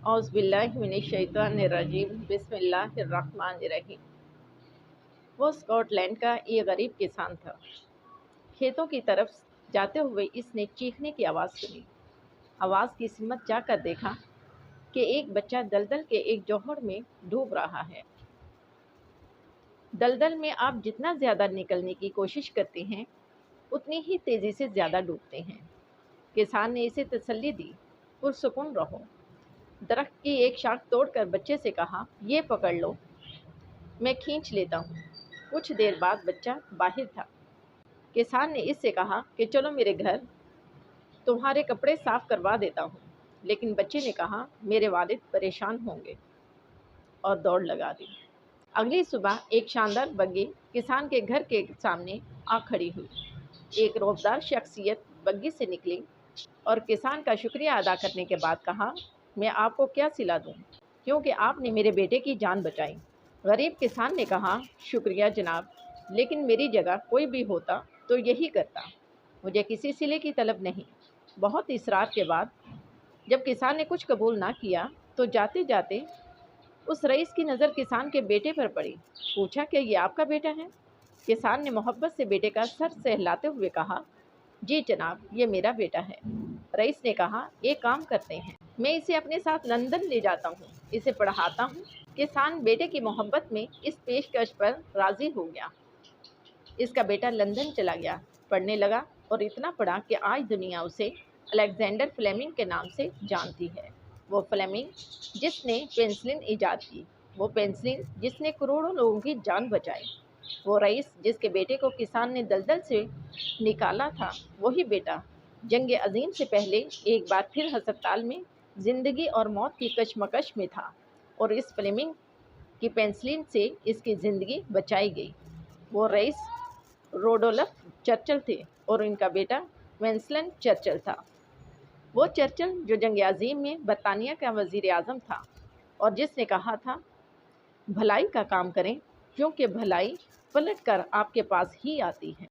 औज़ुबिल्लाहिमिनश्शैतानिर्रजीम बिस्मिल्लाहिर्रहमानिर्रहीम। वो स्कॉटलैंड का ये गरीब किसान था। खेतों की तरफ जाते हुए इसने चीखने की आवाज़ सुनी। आवाज़ की सिमत जाकर देखा कि एक बच्चा दलदल के एक जोहड़ में डूब रहा है। दलदल में आप जितना ज़्यादा निकलने की कोशिश करते हैं उतनी ही तेज़ी से ज़्यादा डूबते हैं। किसान ने इसे तसल्ली दी, पुरसुकून रहो। दरख्त की एक शाख तोड़कर बच्चे से कहा, ये पकड़ लो, मैं खींच लेता हूँ। कुछ देर बाद बच्चा बाहर था। किसान ने इससे कहा कि चलो मेरे घर, तुम्हारे कपड़े साफ करवा देता हूँ। लेकिन बच्चे ने कहा, मेरे वालिद परेशान होंगे, और दौड़ लगा दी। अगली सुबह एक शानदार बग्गी किसान के घर के सामने आ खड़ी हुई। एक रौबदार शख्सियत बग्गी से निकली और किसान का शुक्रिया अदा करने के बाद कहा, मैं आपको क्या सिला दूं, क्योंकि आपने मेरे बेटे की जान बचाई। गरीब किसान ने कहा, शुक्रिया जनाब, लेकिन मेरी जगह कोई भी होता तो यही करता। मुझे किसी सिले की तलब नहीं। बहुत इसरार के बाद जब किसान ने कुछ कबूल ना किया तो जाते जाते उस रईस की नज़र किसान के बेटे पर पड़ी। पूछा, क्या ये आपका बेटा है? किसान ने मोहब्बत से बेटे का सर सहलाते हुए कहा, जी जनाब, ये मेरा बेटा है। रईस ने कहा, एक काम करते हैं, मैं इसे अपने साथ लंदन ले जाता हूँ, इसे पढ़ाता हूँ। किसान बेटे की मोहब्बत में इस पेशकश पर राज़ी हो गया। इसका बेटा लंदन चला गया, पढ़ने लगा और इतना पढ़ा कि आज दुनिया उसे अलेक्जेंडर फ्लेमिंग के नाम से जानती है। वो फ्लेमिंग जिसने पेंसिलिन ईजाद की, वो पेंसिलिन जिसने करोड़ों लोगों की जान बचाई, वो रईस जिसके बेटे को किसान ने दलदल से निकाला था, वही बेटा जंग अजीम से पहले एक बार फिर अस्पताल में ज़िंदगी और मौत की कशमकश में था, और इस फ्लेमिंग की पेंसिलिन से इसकी ज़िंदगी बचाई गई। वो रईस रोडोल्फ चर्चिल थे और इनका बेटा विंस्टन चर्चिल था। वो चर्चिल जो जंग अजीम में बरतानिया का वज़ीर आज़म था और जिसने कहा था, भलाई का काम करें, क्योंकि भलाई पलट कर आपके पास ही आती है।